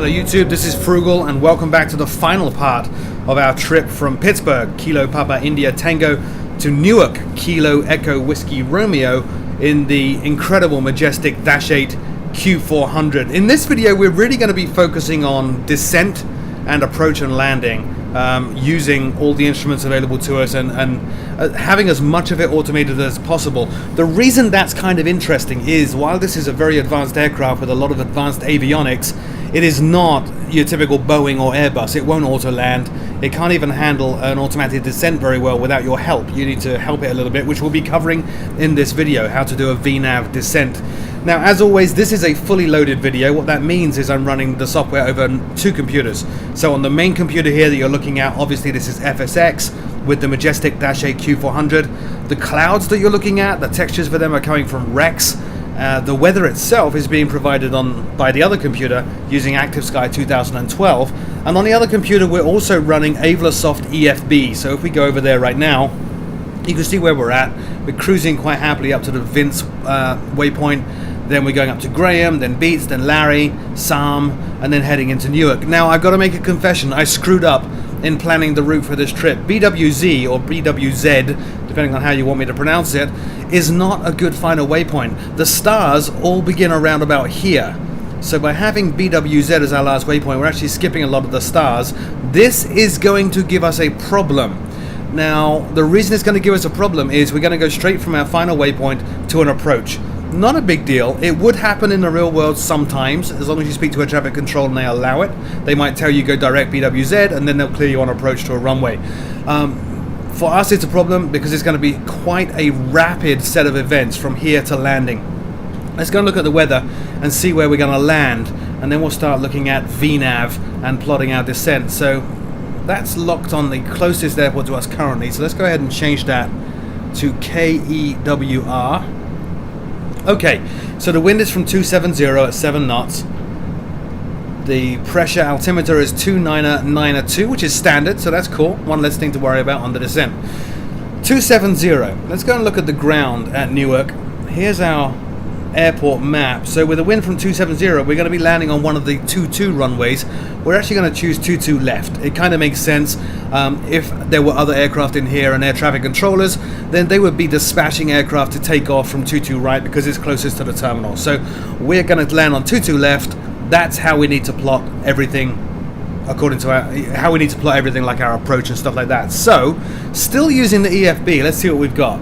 Hello YouTube, this is Froogle and welcome back to the final part of our trip from Pittsburgh, Kilo Papa India Tango, to Newark, Kilo Echo Whiskey Romeo in the incredible Majestic -8 Q400. In this video we're really going to be focusing on descent and approach and landing, using all the instruments available to us and having as much of it automated as possible. The reason that's kind of interesting is while this is a very advanced aircraft with a lot of advanced avionics, it is not your typical Boeing or Airbus. It won't auto land. It can't even handle an automatic descent very well without your help. You need to help it a little bit, which we'll be covering in this video, how to do a Vnav descent. Now, as always, this is a fully loaded video. What that means is I'm running the software over 2 computers. So on the main computer here that you're looking at, obviously this is FSX with the Majestic -8 Q400. The clouds that you're looking at, the textures for them are coming from Rex. The weather itself is being provided by the other computer using ActiveSky 2012. And on the other computer, we're also running Avlasoft EFB. So if we go over there right now, you can see where we're at. We're cruising quite happily up to the Vince waypoint. Then we're going up to Graham, then Beats, then Larry, Sam, and then heading into Newark. Now, I've got to make a confession. I screwed up in planning the route for this trip. BWZ, or BWZ, depending on how you want me to pronounce it, is not a good final waypoint. The stars all begin around about here. So by having BWZ as our last waypoint, we're actually skipping a lot of the stars. This is going to give us a problem. Now, the reason it's going to give us a problem is we're going to go straight from our final waypoint to an approach. Not a big deal. It would happen in the real world sometimes, as long as you speak to a traffic control and they allow it. They might tell you go direct BWZ and then they'll clear you on approach to a runway. For us it's a problem because it's going to be quite a rapid set of events from here to landing. Let's go and look at the weather and see where we're going to land, and then we'll start looking at Vnav and plotting our descent. So that's locked on the closest airport to us currently, so let's go ahead and change that to KEWR. Okay, so the wind is from 270 at 7 knots. The pressure altimeter is 29902, which is standard, so that's cool. One less thing to worry about on the descent. 270. Let's go and look at the ground at Newark. Here's our airport map. So with a wind from 270, we're going to be landing on one of the 22 runways. We're actually going to choose 22 left. It kind of makes sense. If there were other aircraft in here and air traffic controllers, then they would be dispatching aircraft to take off from 22 right because it's closest to the terminal. So we're going to land on 22 left. That's how we need to plot everything according to how we need to plot everything, like our approach and stuff like that. So still using the EFB, let's see what we've got.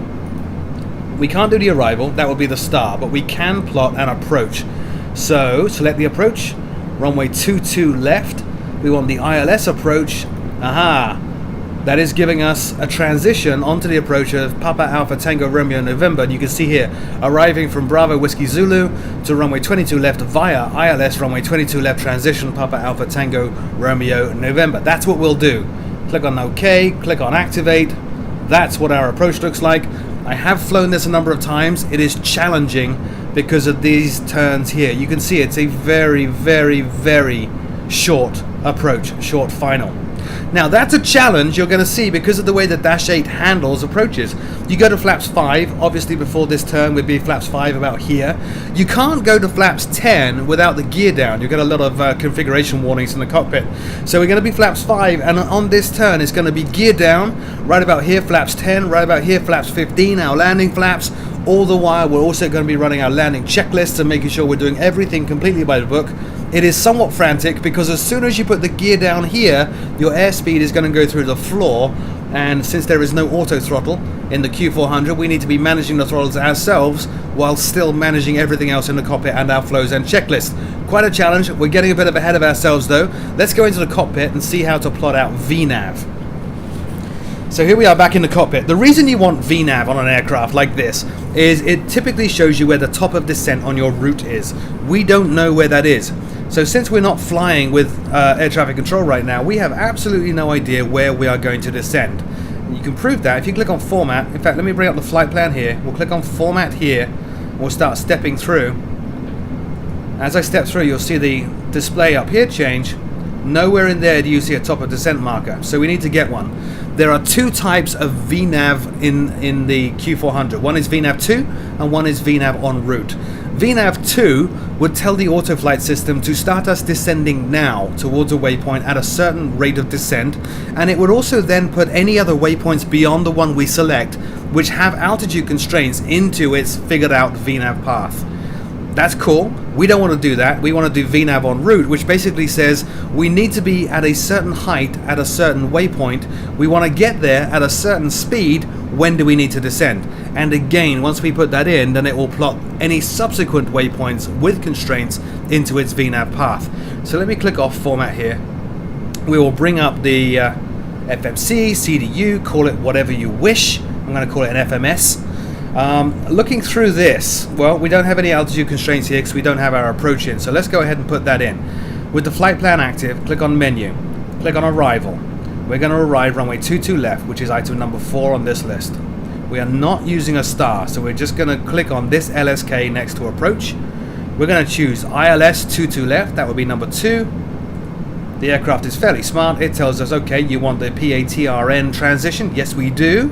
We can't do the arrival, that would be the star, but we can plot an approach. So select the approach, runway 22 left. We want the ILS approach. Aha! That is giving us a transition onto the approach of Papa Alpha Tango Romeo November. And you can see here, arriving from Bravo Whiskey Zulu to runway 22 left via ILS runway 22 left transition Papa Alpha Tango Romeo November. That's what we'll do. Click on OK, click on Activate. That's what our approach looks like. I have flown this a number of times. It is challenging because of these turns here. You can see it's a very, very, very short approach, short final. Now that's a challenge you're going to see because of the way the -8 handles approaches. You go to flaps 5, obviously before this turn would be flaps 5 about here. You can't go to flaps 10 without the gear down. You get a lot of configuration warnings in the cockpit. So we're going to be flaps 5, and on this turn it's going to be gear down, right about here flaps 10, right about here flaps 15, our landing flaps. All the while we're also going to be running our landing checklists and making sure we're doing everything completely by the book. It is somewhat frantic because as soon as you put the gear down here, your airspeed is going to go through the floor, and since there is no auto throttle in the Q400, we need to be managing the throttles ourselves while still managing everything else in the cockpit and our flows and checklist. Quite a challenge. We're getting a bit ahead of ourselves though. Let's go into the cockpit and see how to plot out Vnav. So here we are back in the cockpit. The reason you want Vnav on an aircraft like this is it typically shows you where the top of descent on your route is. We don't know where that is. So since we're not flying with air traffic control right now, we have absolutely no idea where we are going to descend. And you can prove that if you click on Format. In fact, let me bring up the flight plan here. We'll click on Format here. We'll start stepping through. As I step through, you'll see the display up here change. Nowhere in there do you see a top of descent marker, so we need to get one. There are 2 types of Vnav in the Q400. One is Vnav 2 and one is Vnav en route. Vnav 2 would tell the autoflight system to start us descending now towards a waypoint at a certain rate of descent, and it would also then put any other waypoints beyond the one we select which have altitude constraints into its figured out Vnav path. That's cool. We don't want to do that. We want to do Vnav en route, which basically says we need to be at a certain height at a certain waypoint. We want to get there at a certain speed. When do we need to descend? And again, once we put that in, then it will plot any subsequent waypoints with constraints into its Vnav path. So let me click off format here. We will bring up the FMC, CDU, call it whatever you wish. I'm going to call it an FMS. Looking through this, well, we don't have any altitude constraints here because we don't have our approach in. So let's go ahead and put that in. With the flight plan active, click on menu, click on arrival. We're going to arrive runway 22 left, which is item number 4 on this list. We are not using a star, so we're just going to click on this LSK next to approach. We're going to choose ILS 22 left, that would be number 2. The aircraft is fairly smart. It tells us, okay, you want the PATRN transition. Yes, we do.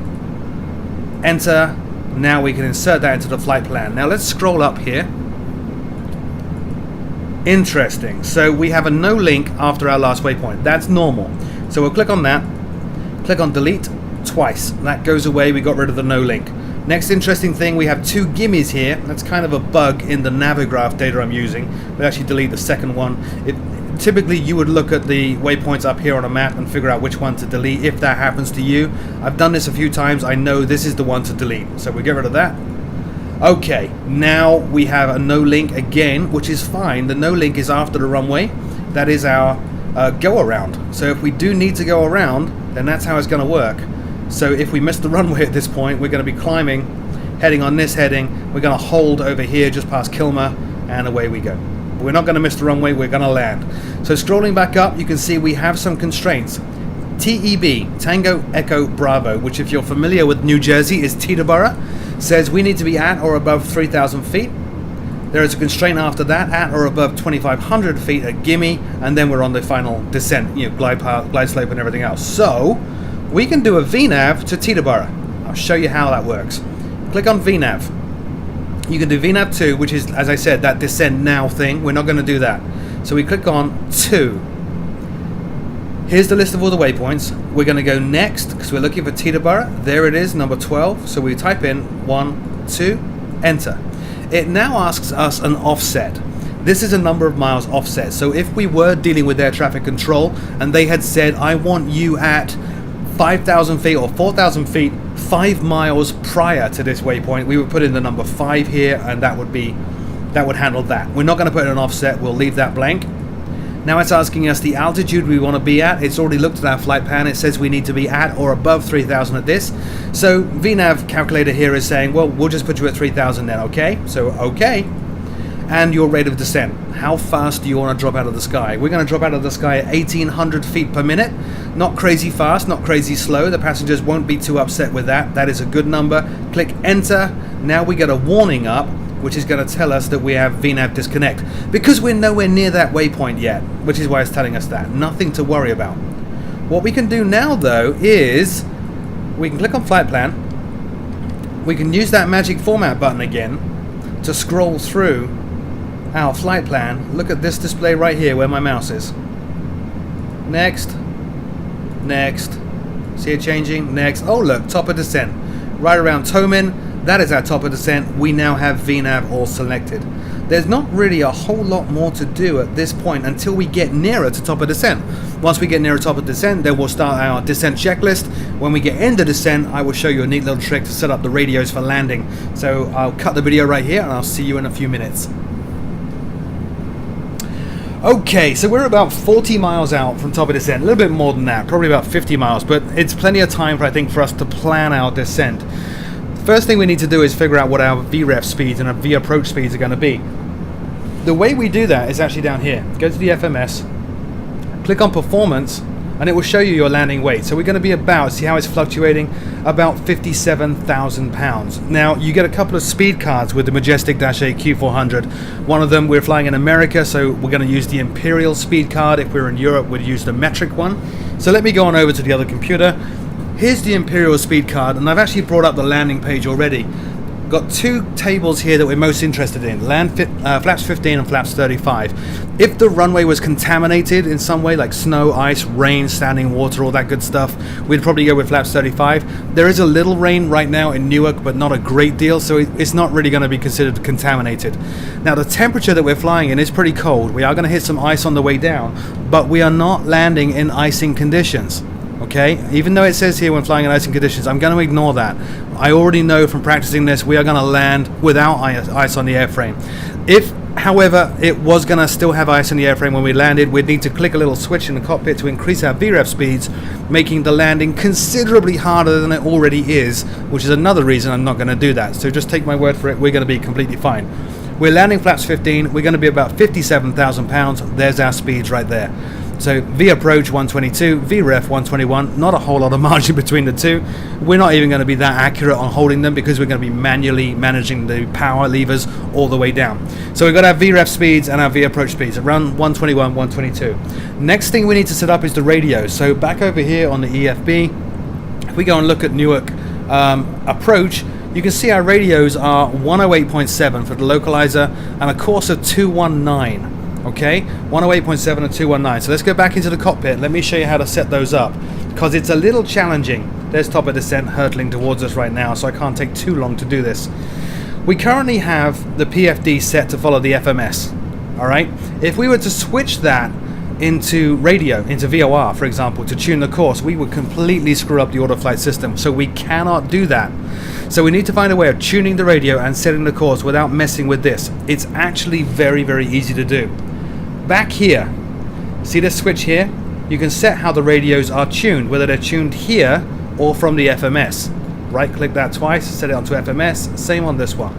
Enter. Now we can insert that into the flight plan. Now let's scroll up here. Interesting. So we have a no link after our last waypoint. That's normal. So we'll click on that. Click on delete twice. That goes away. We got rid of the no link. Next interesting thing, we have 2 gimmies here. That's kind of a bug in the Navigraph data I'm using. We'll actually delete the second one. Typically you would look at the waypoints up here on a map and figure out which one to delete if that happens to you. I've done this a few times. I know this is the one to delete. So we get rid of that. Okay, now we have a no link again, which is fine. The no link is after the runway. That is our go around. So if we do need to go around, then that's how it's going to work. So if we miss the runway at this point, we're going to be climbing, heading on this heading. We're going to hold over here just past Kilmer, and away we go. We're not going to miss the runway, we're going to land. So scrolling back up, you can see we have some constraints. TEB, Tango Echo Bravo, which if you're familiar with New Jersey is Teterboro, says we need to be at or above 3,000 feet. There is a constraint after that, at or above 2,500 feet at Gimme, and then we're on the final descent, glide path, glide slope and everything else. So we can do a VNAV to Teterboro. I'll show you how that works. Click on VNAV. You can do VNAV 2, which is, as I said, that descend now thing. We're not going to do that. So we click on 2. Here's the list of all the waypoints. We're going to go next because we're looking for Teterboro. There it is, number 12. So we type in 1, 2, enter. It now asks us an offset. This is a number of miles offset. So if we were dealing with air traffic control and they had said, I want you at 5,000 feet or 4,000 feet, 5 miles prior to this waypoint, we would put in the number 5 here, and that would handle that. We're not going to put in an offset. We'll leave that blank. Now it's asking us the altitude we want to be at. It's already looked at our flight plan. It says we need to be at or above 3,000 at this. So VNAV calculator here is saying, well, we'll just put you at 3,000 then, okay? So, okay. And your rate of descent. How fast do you want to drop out of the sky? We're going to drop out of the sky at 1,800 feet per minute. Not crazy fast, not crazy slow. The passengers won't be too upset with that. That is a good number. Click enter. Now we get a warning up, which is going to tell us that we have VNAV disconnect, because we're nowhere near that waypoint yet, which is why it's telling us that. Nothing to worry about. What we can do now, though, is we can click on flight plan. We can use that magic format button again to scroll through our flight plan. Look at this display right here where my mouse is. Next. Next. See it changing? Next. Oh, look, top of descent. Right around Tomin. That is our top of descent. We now have VNAV all selected. There's not really a whole lot more to do at this point until we get nearer to top of descent. Once we get nearer top of descent, then we'll start our descent checklist. When we get into descent, I will show you a neat little trick to set up the radios for landing. So I'll cut the video right here and I'll see you in a few minutes. Okay, so we're about 40 miles out from top of descent, a little bit more than that, probably about 50 miles, but it's plenty of time for, I think, for us to plan our descent. First thing we need to do is figure out what our VREF speeds and our V-approach speeds are going to be. The way we do that is actually down here. Go to the FMS, click on performance, and it will show you your landing weight. So we're going to be about, see how it's fluctuating, about 57,000 pounds. Now, you get a couple of speed cards with the Majestic -8 Q400. One of them, we're flying in America, so we're going to use the Imperial speed card. If we're in Europe, we'd use the metric one. So let me go on over to the other computer. Here's the Imperial speed card, and I've actually brought up the landing page already. got two tables here that we're most interested in, flaps 15 and flaps 35. If the runway was contaminated in some way, like snow, ice, rain, standing water, all that good stuff, we'd probably go with flaps 35. There is a little rain right now in Newark, but not a great deal, so it's not really going to be considered contaminated. Now, the temperature that we're flying in is pretty cold. We are going to hit some ice on the way down, but we are not landing in icing conditions. Okay, even though it says here when flying in icing conditions, I'm going to ignore that. I already know from practicing this we are going to land without ice on the airframe. If, however, it was going to still have ice on the airframe when we landed, we'd need to click a little switch in the cockpit to increase our VREF speeds, making the landing considerably harder than it already is, which is another reason I'm not going to do that. So just take my word for it, we're going to be completely fine. We're landing flaps 15, we're going to be about 57,000 pounds. There's our speeds right there. So V approach 122, VREF 121, not a whole lot of margin between the two. We're not even going to be that accurate on holding them because we're going to be manually managing the power levers all the way down. So we've got our VREF speeds and our V approach speeds around 121, 122. Next thing we need to set up is the radio. So back over here on the EFB, if we go and look at Newark approach, you can see our radios are 108.7 for the localizer and a course of 219. Okay, 108.7 and 219. So let's go back into the cockpit. Let me show you how to set those up, because it's a little challenging. There's top of descent hurtling towards us right now, so I can't take too long to do this. We currently have the PFD set to follow the FMS. Alright, if we were to switch that into radio, into VOR for example, to tune the course, we would completely screw up the auto flight system, so we cannot do that. So we need to find a way of tuning the radio and setting the course without messing with this. It's actually very, very easy to do. Back here, see this switch here? You can set how the radios are tuned, whether they're tuned here or from the FMS. Right click that twice, set it onto FMS, same on this one.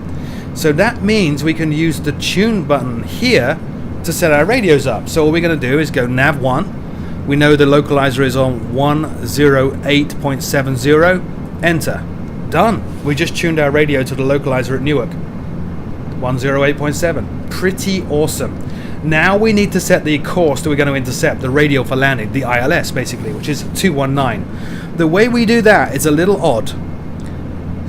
So that means we can use the tune button here to set our radios up. So all we're going to do is go nav 1. We know the localizer is on 108.70. Enter. Done. We just tuned our radio to the localizer at Newark. 108.7. Pretty awesome. Now we need to set the course that we're going to intercept, the radio for landing, the ILS basically, which is 219. The way we do that is a little odd.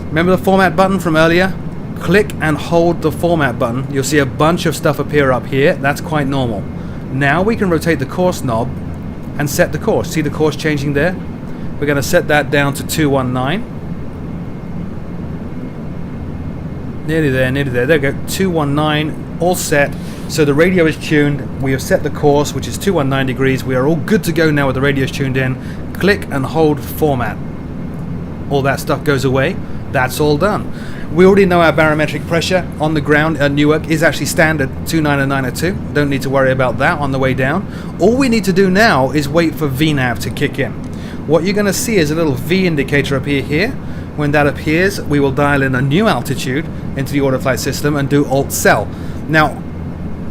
Remember the format button from earlier? Click and hold the format button. You'll see a bunch of stuff appear up here. That's quite normal. Now we can rotate the course knob and set the course. See the course changing there? We're going to set that down to 219. Nearly there, nearly there. There we go. 219, all set. So the radio is tuned. We have set the course, which is 219 degrees. We are all good to go now with the radios tuned in. Click and hold format. All that stuff goes away. That's all done. We already know our barometric pressure on the ground at Newark is actually standard 29902. Don't need to worry about that on the way down. All we need to do now is wait for Vnav to kick in. What you're going to see is a little V indicator appear here. When that appears, we will dial in a new altitude into the autoflight system and do Alt-Cell. Now,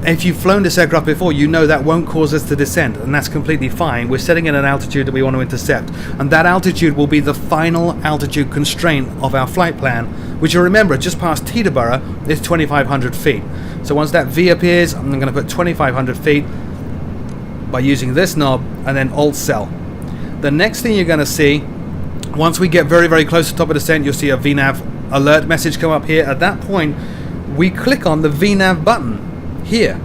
if you've flown this aircraft before, you know that won't cause us to descend, and that's completely fine. We're setting in an altitude that we want to intercept, and that altitude will be the final altitude constraint of our flight plan, which you'll remember just past Teterboro is 2,500 feet. So once that V appears, I'm going to put 2,500 feet by using this knob and then Alt-Cell. The next thing you're going to see, once we get very, very close to the top of the descent, you'll see a Vnav alert message come up here. At that point, we click on the Vnav button here.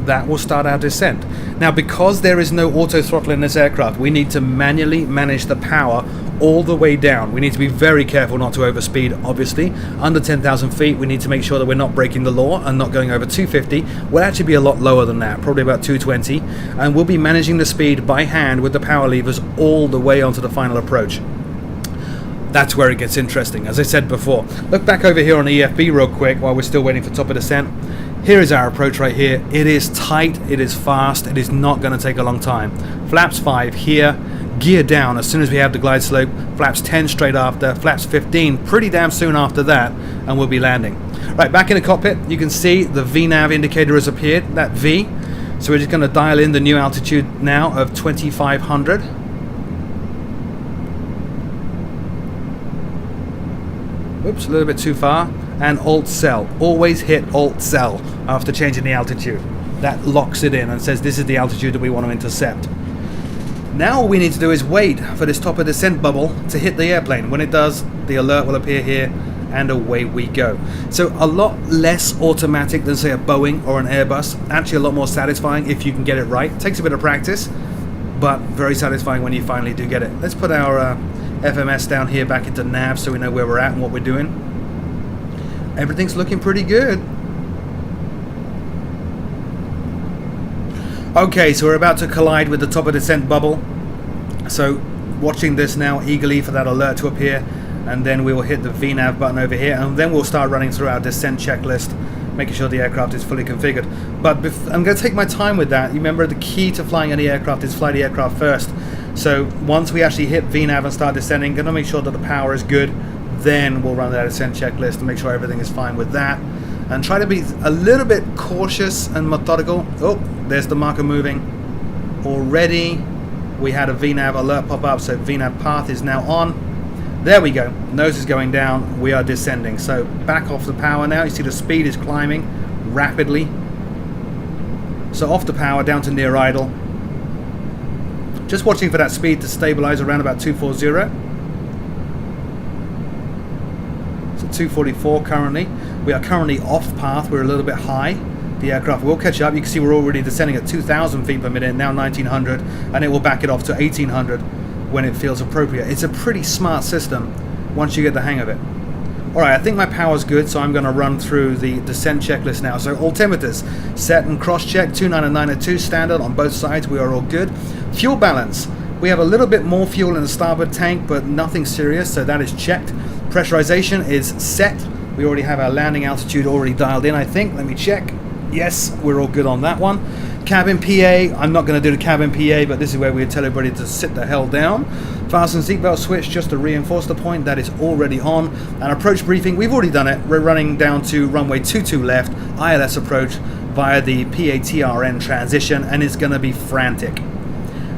That will start our descent. Now, because there is no auto throttle in this aircraft, we need to manually manage the power all the way down. We need to be very careful not to overspeed, obviously. Under 10,000 feet, we need to make sure that we're not breaking the law and not going over 250. We'll actually be a lot lower than that, probably about 220. And we'll be managing the speed by hand with the power levers all the way onto the final approach. That's where it gets interesting, as I said before. Look back over here on the EFB real quick while we're still waiting for top of descent. Here is our approach right here. It is tight, it is fast, it is not going to take a long time. Flaps 5 here, gear down as soon as we have the glide slope. Flaps 10 straight after, flaps 15 pretty damn soon after that, and we'll be landing. Right, back in the cockpit, you can see the VNAV indicator has appeared, that V. So we're just going to dial in the new altitude now of 2,500. Whoops, a little bit too far. And Alt-Cell. Always hit Alt-Cell after changing the altitude. That locks it in and says this is the altitude that we want to intercept. Now all we need to do is wait for this top of descent bubble to hit the airplane. When it does, the alert will appear here and away we go. So a lot less automatic than say a Boeing or an Airbus. Actually a lot more satisfying if you can get it right. It takes a bit of practice, but very satisfying when you finally do get it. Let's put our FMS down here back into nav so we know where we're at and what we're doing. Everything's looking pretty good. Okay, so we're about to collide with the top of the descent bubble. So watching this now eagerly for that alert to appear, and then we will hit the Vnav button over here, and then we'll start running through our descent checklist, making sure the aircraft is fully configured. But I'm going to take my time with that. You remember the key to flying any aircraft is fly the aircraft first. So once we actually hit Vnav and start descending, going to make sure that the power is good, then we'll run that descent checklist to make sure everything is fine with that. And try to be a little bit cautious and methodical. Oh, there's the marker moving. Already we had a Vnav alert pop up, so Vnav path is now on. There we go. Nose is going down. We are descending. So back off the power now. You see the speed is climbing rapidly. So off the power, down to near idle. Just watching for that speed to stabilize around about 240. So 244 currently. We are currently off path. We're a little bit high. The aircraft will catch up. You can see we're already descending at 2,000 feet per minute, now 1,900, and it will back it off to 1,800 when it feels appropriate. It's a pretty smart system once you get the hang of it. Alright, I think my power's good, so I'm going to run through the descent checklist now. So altimeters, set and cross-check, 29 and 902 standard on both sides. We are all good. Fuel balance. We have a little bit more fuel in the starboard tank, but nothing serious, so that is checked. Pressurization is set. We already have our landing altitude already dialed in, I think. Let me check. Yes, we're all good on that one. Cabin PA, I'm not going to do the cabin PA, but this is where we tell everybody to sit the hell down. Fasten seatbelt switch just to reinforce the point, that is already on. And approach briefing, we've already done it. We're running down to runway 22 left, ILS approach via the PATRN transition, and it's going to be frantic.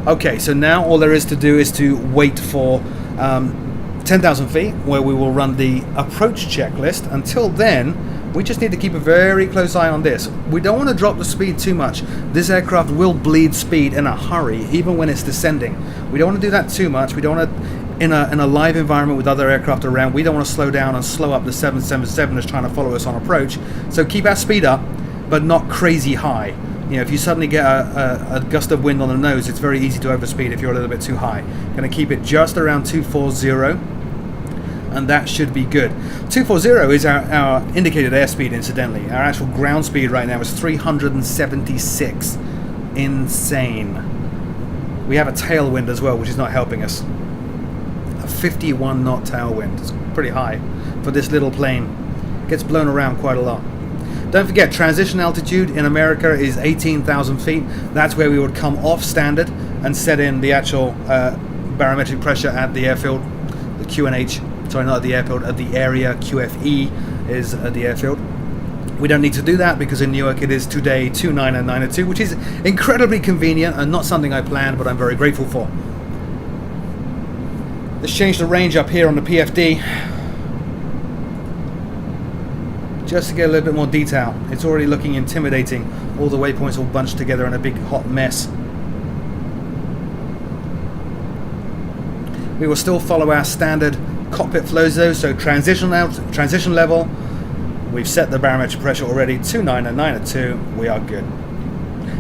Okay, so now all there is to do is to wait for 10,000 feet, where we will run the approach checklist. Until then, we just need to keep a very close eye on this. We don't want to drop the speed too much. This aircraft will bleed speed in a hurry, even when it's descending. We don't want to do that too much. We don't want to, in a live environment with other aircraft around, we don't want to slow down and slow up the 777 that's trying to follow us on approach. So keep our speed up, but not crazy high. You know, if you suddenly get a gust of wind on the nose, it's very easy to overspeed if you're a little bit too high. Going to keep it just around 240. And that should be good. 240 is our indicated airspeed, incidentally. Our actual ground speed right now is 376. Insane. We have a tailwind as well, which is not helping us. A 51 knot tailwind. It's pretty high for this little plane. Gets blown around quite a lot. Don't forget, transition altitude in America is 18,000 feet. That's where we would come off standard and set in the actual barometric pressure at the airfield, the QNH. Sorry, not at the airfield, at the area. QFE is at the airfield. We don't need to do that because in Newark it is today 29 and 902, which is incredibly convenient and not something I planned, but I'm very grateful for. Let's change the range up here on the PFD. Just to get a little bit more detail. It's already looking intimidating. All the waypoints all bunched together in a big hot mess. We will still follow our standard cockpit flows though, so transition level, we've set the barometric pressure already, 29 and 902, we are good.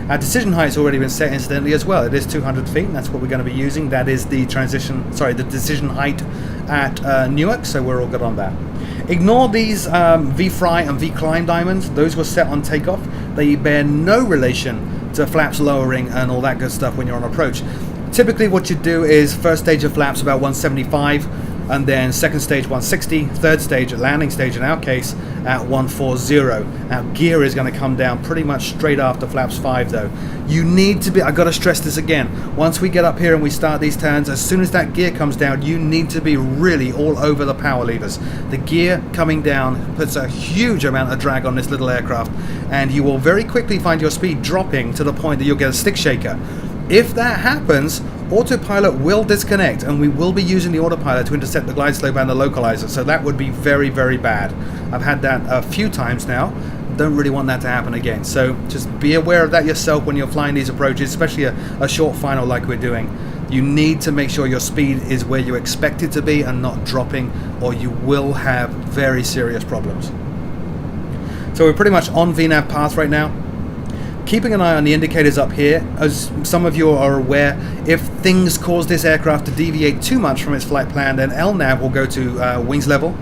Our decision height's already been set incidentally as well. It is 200 feet, and that's what we're going to be using. That is the the decision height at Newark, so we're all good on that. Ignore these V-fry and V-climb diamonds. Those were set on takeoff. They bear no relation to flaps lowering and all that good stuff when you're on approach. Typically what you do is first stage of flaps about 175, and then second stage 160, third stage, landing stage in our case, at 140. Now gear is going to come down pretty much straight after flaps 5 though. You need to be, I've got to stress this again, once we get up here and we start these turns, as soon as that gear comes down, you need to be really all over the power levers. The gear coming down puts a huge amount of drag on this little aircraft, and you will very quickly find your speed dropping to the point that you'll get a stick shaker. If that happens, autopilot will disconnect, and we will be using the autopilot to intercept the glide slope and the localizer, so that would be very, very bad. I've had that a few times now. Don't really want that to happen again, so just be aware of that yourself when you're flying these approaches, especially a short final like we're doing. You need to make sure your speed is where you expect it to be and not dropping, or you will have very serious problems. So we're pretty much on Vnav path right now. Keeping an eye on the indicators up here. As some of you are aware, if things cause this aircraft to deviate too much from its flight plan, then LNAV will go to wings level,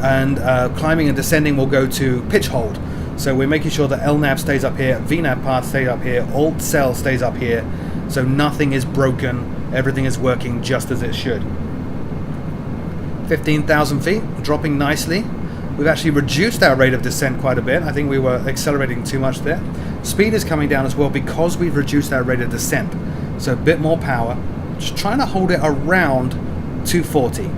and climbing and descending will go to pitch hold. So we're making sure that LNAV stays up here, Vnav path stays up here, alt cell stays up here, so nothing is broken, everything is working just as it should. 15,000 feet, dropping nicely. We've actually reduced our rate of descent quite a bit. I think we were accelerating too much there. Speed is coming down as well because we've reduced our rate of descent. So a bit more power. Just trying to hold it around 240.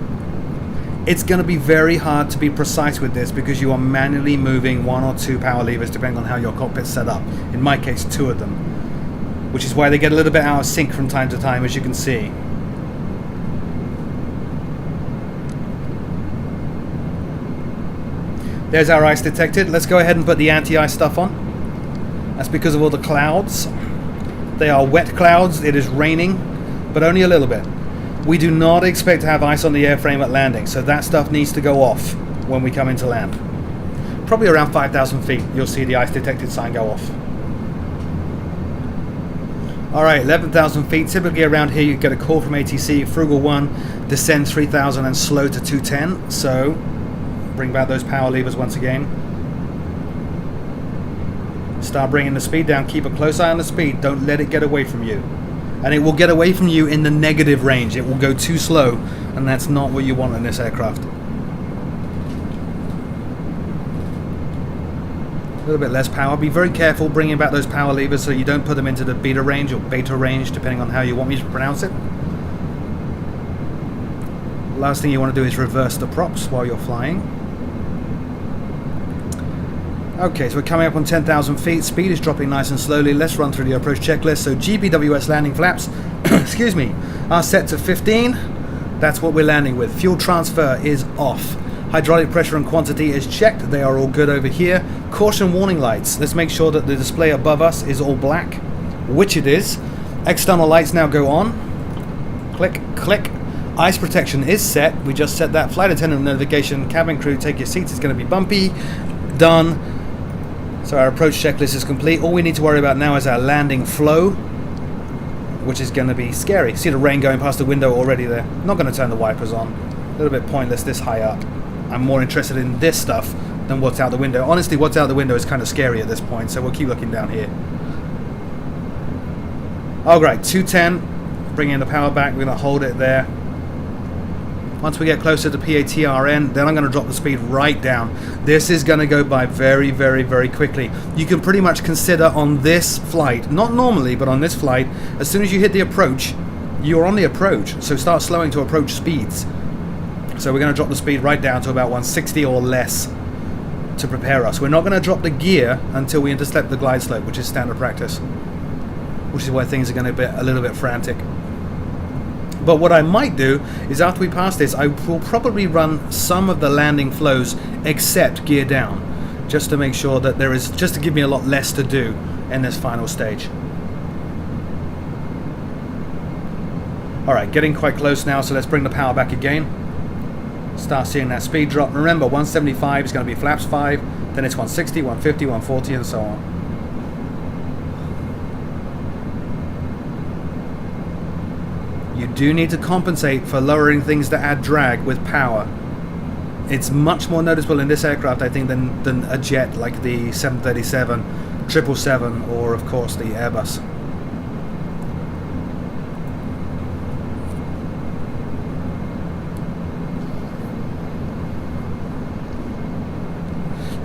It's going to be very hard to be precise with this because you are manually moving 1 or 2 power levers depending on how your cockpit's set up. In my case, 2 of them. Which is why they get a little bit out of sync from time to time, as you can see. There's our ice detected. Let's go ahead and put the anti-ice stuff on. That's because of all the clouds. They are wet clouds. It is raining, but only a little bit. We do not expect to have ice on the airframe at landing, so that stuff needs to go off when we come into land. Probably around 5,000 feet, you'll see the ice detected sign go off. Alright, 11,000 feet. Typically around here you get a call from ATC. Froogle 1, descend 3,000 and slow to 210. So bring back those power levers once again. Start bringing the speed down. Keep a close eye on the speed. Don't let it get away from you. And it will get away from you in the negative range. It will go too slow, and that's not what you want in this aircraft. A little bit less power. Be very careful bringing back those power levers so you don't put them into the beta range or beta range, depending on how you want me to pronounce it. Last thing you want to do is reverse the props while you're flying. Okay, so we're coming up on 10,000 feet. Speed is dropping nice and slowly. Let's run through the approach checklist. So GPWS landing flaps, excuse me, are set to 15. That's what we're landing with. Fuel transfer is off. Hydraulic pressure and quantity is checked. They are all good over here. Caution warning lights. Let's make sure that the display above us is all black, which it is. External lights now go on. Click, click. Ice protection is set. We just set that. Flight attendant notification. Cabin crew, take your seats. It's going to be bumpy. Done. So our approach checklist is complete. All we need to worry about now is our landing flow, which is going to be scary. See the rain going past the window already there. Not going to turn the wipers on. A little bit pointless this high up. I'm more interested in this stuff than what's out the window. Honestly, what's out the window is kind of scary at this point, so we'll keep looking down here. Oh great, 210. Bringing the power back. We're going to hold it there. Once we get closer to PATRN, then I'm going to drop the speed right down. This is going to go by very, very, very quickly. You can pretty much consider on this flight, not normally, but on this flight, as soon as you hit the approach, you're on the approach. So start slowing to approach speeds. So we're going to drop the speed right down to about 160 or less to prepare us. We're not going to drop the gear until we intercept the glide slope, which is standard practice. Which is where things are going to be a little bit frantic. But what I might do is after we pass this, I will probably run some of the landing flows except gear down, just to make sure that there is, just to give me a lot less to do in this final stage. Alright, getting quite close now, so let's bring the power back again. Start seeing that speed drop. Remember, 175 is going to be flaps 5, then it's 160, 150, 140 and so on. You do need to compensate for lowering things that add drag with power. It's much more noticeable in this aircraft, I think, than a jet like the 737, 777, or of course the Airbus.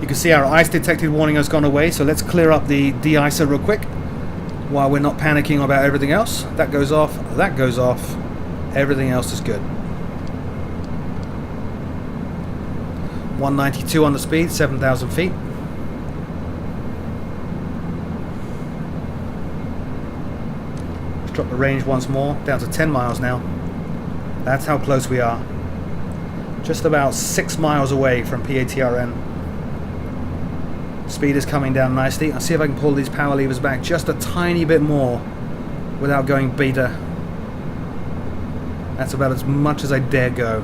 You can see our ice detected warning has gone away, so let's clear up the de-icer real quick. While we're not panicking about everything else. That goes off, that goes off, everything else is good. 192 on the speed, 7,000 feet. Let's drop the range once more, down to 10 miles now. That's how close we are. Just about 6 miles away from PATRN. Speed is coming down nicely. I'll see if I can pull these power levers back just a tiny bit more without going beta. That's about as much as I dare go.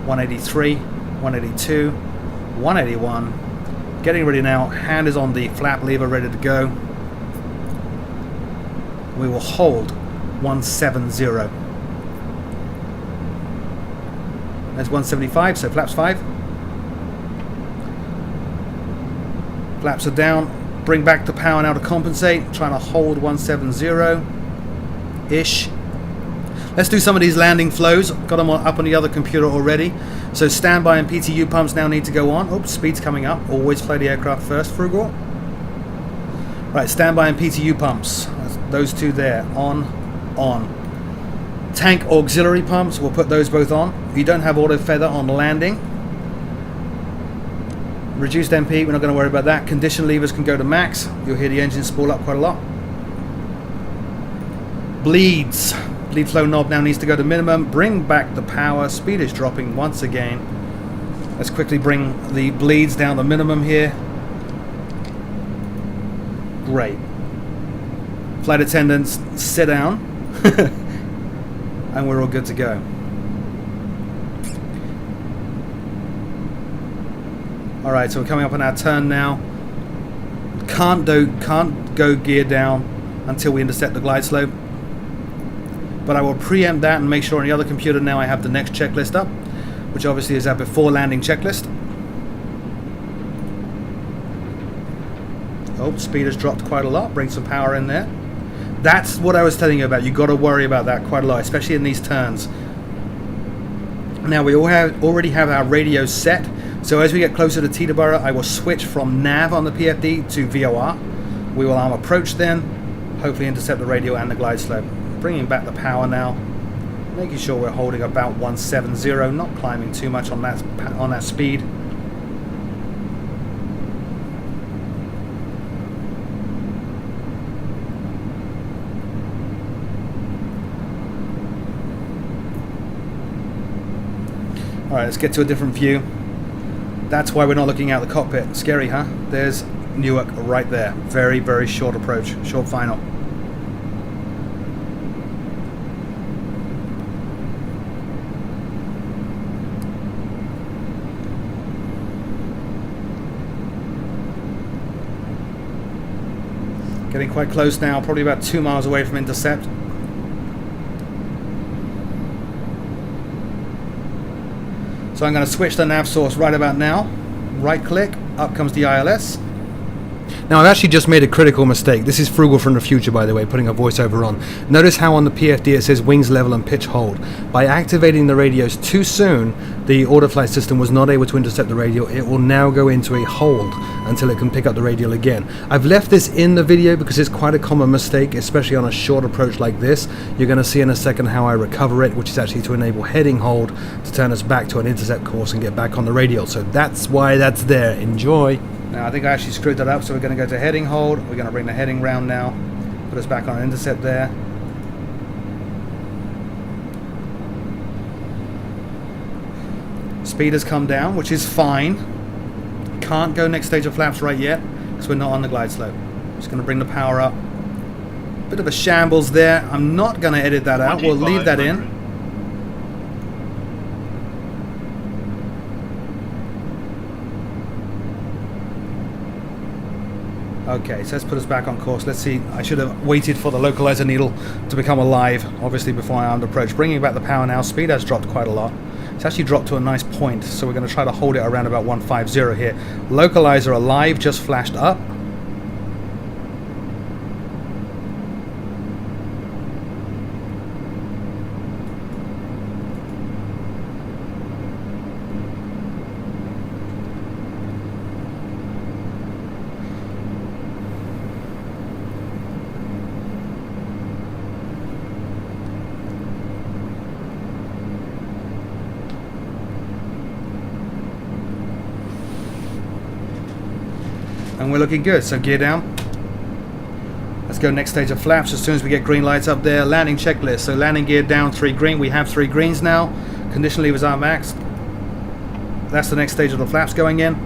183, 182, 181. Getting ready now. Hand is on the flap lever, ready to go. We will hold 170. There's 175, so flaps 5. Flaps are down. Bring back the power now to compensate. Trying to hold 170-ish. Let's do some of these landing flows. Got them up on the other computer already. So standby and PTU pumps now need to go on. Oops, speed's coming up. Always fly the aircraft first, Froogle. Right, standby and PTU pumps. Those two there. On. Tank auxiliary pumps, we'll put those both on. If you don't have auto feather on landing. Reduced MP, we're not going to worry about that. Condition levers can go to max. You'll hear the engine spool up quite a lot. Bleeds. Bleed flow knob now needs to go to minimum. Bring back the power. Speed is dropping once again. Let's quickly bring the bleeds down to minimum here. Great. Flight attendants, sit down. And we're all good to go. Alright, so we're coming up on our turn now. Can't go gear down until we intercept the glide slope. But I will preempt that and make sure on the other computer now I have the next checklist up, which obviously is our before landing checklist. Oh, speed has dropped quite a lot. Bring some power in there. That's what I was telling you about. You've got to worry about that quite a lot, especially in these turns. Now we already have our radios set. So as we get closer to Teterboro, I will switch from nav on the PFD to VOR. We will arm approach then, hopefully intercept the radio and the glide slope. Bringing back the power now, making sure we're holding about 170, not climbing too much on that speed. Alright, let's get to a different view. That's why we're not looking out the cockpit. Scary, huh? There's Newark right there. Very, very short approach. Short final. Getting quite close now. Probably about 2 miles away from intercept. So I'm going to switch the nav source right about now. Right click, up comes the ILS. Now I've actually just made a critical mistake. This is Froogle from the future, by the way, putting a voiceover on. Notice how on the PFD it says wings level and pitch hold. By activating the radios too soon, the autoflight system was not able to intercept the radio. It will now go into a hold until it can pick up the radio again. I've left this in the video because it's quite a common mistake, especially on a short approach like this. You're going to see in a second how I recover it, which is actually to enable heading hold to turn us back to an intercept course and get back on the radio. So that's why that's there. Enjoy. Now I think I actually screwed that up, so we're going to go to heading hold. We're going to bring the heading round now, put us back on an intercept there. Speed has come down, which is fine. Can't go next stage of flaps right yet, because we're not on the glide slope. Just going to bring the power up. Bit of a shambles there. I'm not going to edit that out. We'll leave that in. Okay, so let's put us back on course. Let's see. I should have waited for the localizer needle to become alive, obviously, before I armed approach. Bringing back the power now. Speed has dropped quite a lot. It's actually dropped to a nice point, so we're going to try to hold it around about 150 here. Localizer alive, just flashed up. And we're looking good, so gear down. Let's go next stage of flaps as soon as we get green lights up there. Landing checklist, so landing gear down, 3 green. We have 3 greens now. Condition levers are maxed. That's the next stage of the flaps going in.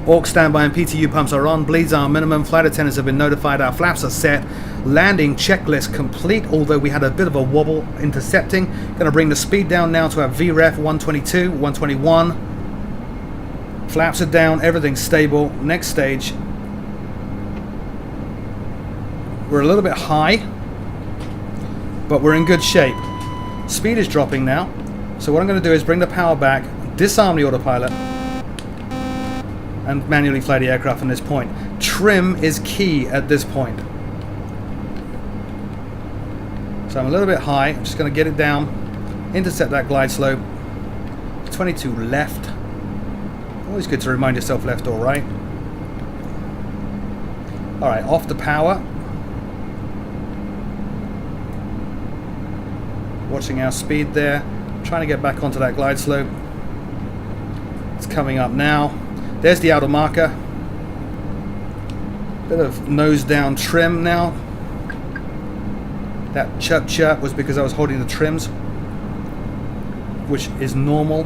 Orc standby and PTU pumps are on. Bleeds are minimum. Flight attendants have been notified. Our flaps are set. Landing checklist complete, although we had a bit of a wobble intercepting. Going to bring the speed down now to our VREF 122, 121. Flaps are down. Everything's stable. Next stage. We're a little bit high, but we're in good shape. Speed is dropping now. So what I'm going to do is bring the power back, disarm the autopilot, and manually fly the aircraft from this point. Trim is key at this point. So I'm a little bit high. I'm just going to get it down, intercept that glide slope. 22 left. Always good to remind yourself left or right. Alright, off the power. Watching our speed there. Trying to get back onto that glide slope. It's coming up now. There's the outer marker. Bit of nose down trim now. That chirp chirp was because I was holding the trims, which is normal.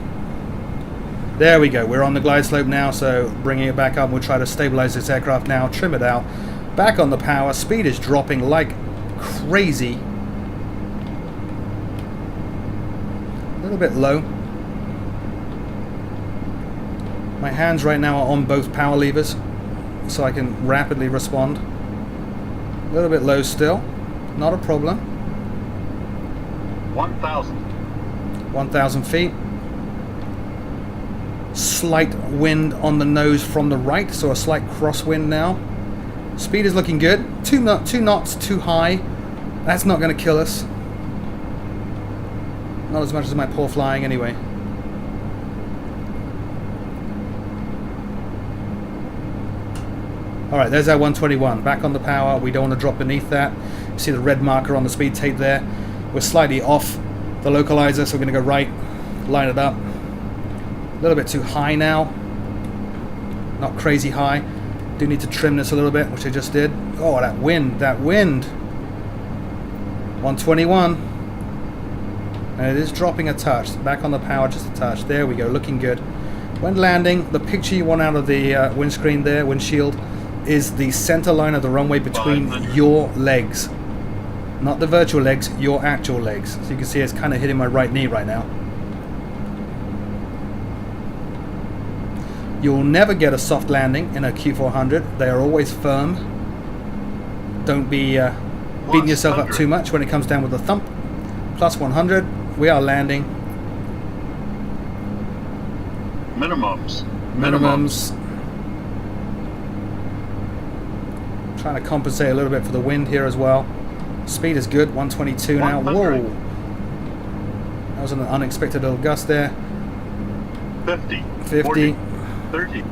There we go. We're on the glide slope now, so bringing it back up. We'll try to stabilize this aircraft now, trim it out. Back on the power. Speed is dropping like crazy. A little bit low. My hands right now are on both power levers, so I can rapidly respond. A little bit low still. Not a problem. 1,000. 1,000 feet. Slight wind on the nose from the right, so a slight crosswind now. Speed is looking good. 2 knots too high. That's not going to kill us. Not as much as my poor flying anyway. Alright, there's our 121. Back on the power. We don't want to drop beneath that. You see the red marker on the speed tape there. We're slightly off the localizer, so we're going to go right, line it up. A little bit too high now. Not crazy high. Do need to trim this a little bit, which I just did. Oh, that wind, that wind. 121. And it is dropping a touch. Back on the power, just a touch. There we go, looking good. When landing, the picture you want out of the windscreen there, windshield, is the center line of the runway between your legs. Not the virtual legs, your actual legs. So you can see it's kind of hitting my right knee right now. You'll never get a soft landing in a Q400. They are always firm. Don't be beating yourself up too much when it comes down with a thump. Plus 100. We are landing. Minimums. Trying to compensate a little bit for the wind here as well. Speed is good. 122 now. Whoa. That was an unexpected little gust there. 50. 50. 40, 30.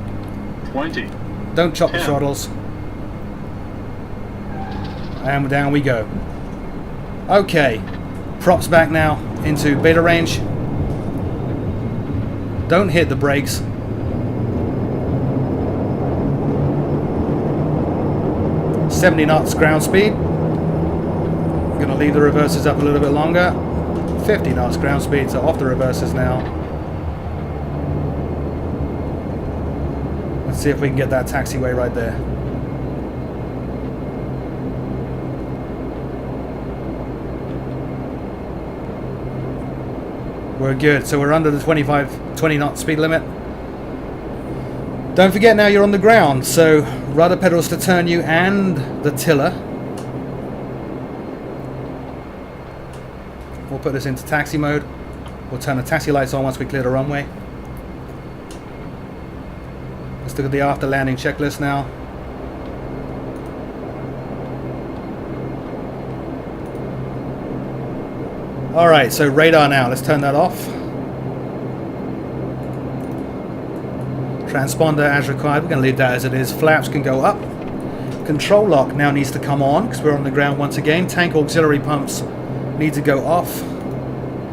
20. Don't chop 10. the throttles. And down we go. Okay. Props back now into beta range. Don't hit the brakes. $70 knots ground speed. I'm going to leave the reverses up a little bit longer. 50 knots ground speed, so off the reverses now. Let's see if we can get that taxiway right there. We're good, so we're under the 20 knot speed limit. Don't forget now you're on the ground, so rudder pedals to turn you and the tiller. We'll put this into taxi mode. We'll turn the taxi lights on once we clear the runway. Let's look at the after landing checklist now. Alright, so radar now. Let's turn that off. Transponder as required. We're going to leave that as it is. Flaps can go up. Control lock now needs to come on because we're on the ground once again. Tank auxiliary pumps need to go off.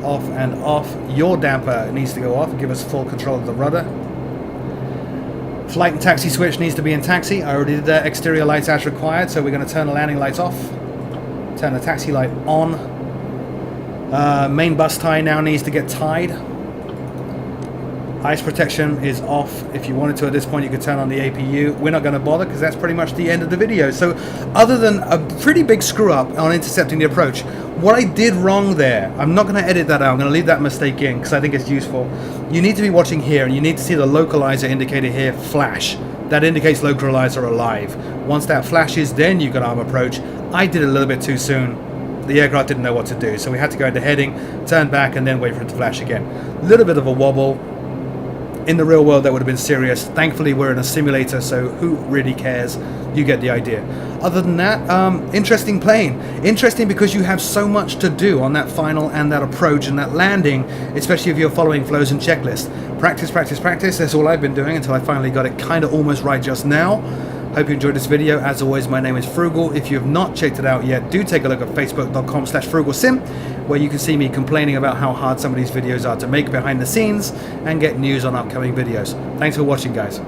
Off and off. Your damper needs to go off and give us full control of the rudder. Flight and taxi switch needs to be in taxi. I already did that. Exterior lights as required, so we're going to turn the landing lights off. Turn the taxi light on. Main bus tie now needs to get tied. Ice protection is off. If you wanted to at this point, you could turn on the APU. We're not going to bother because that's pretty much the end of the video. So other than a pretty big screw up on intercepting the approach, what I did wrong there, I'm not going to edit that out. I'm going to leave that mistake in because I think it's useful. You need to be watching here and you need to see the localizer indicator here flash. That indicates localizer alive. Once that flashes, then you can arm approach. I did it a little bit too soon. The aircraft didn't know what to do, so we had to go into heading, turn back, and then wait for it to flash again. A little bit of a wobble. In the real world, that would have been serious. Thankfully, we're in a simulator, so who really cares? You get the idea. Other than that, interesting plane. Interesting because you have so much to do on that final and that approach and that landing, especially if you're following flows and checklists. Practice, practice, practice. That's all I've been doing until I finally got it kind of almost right just now. Hope you enjoyed this video. As always, my name is Froogle. If you have not checked it out yet, do take a look at facebook.com/FroogleSim, where you can see me complaining about how hard some of these videos are to make behind the scenes and get news on upcoming videos. Thanks for watching, guys.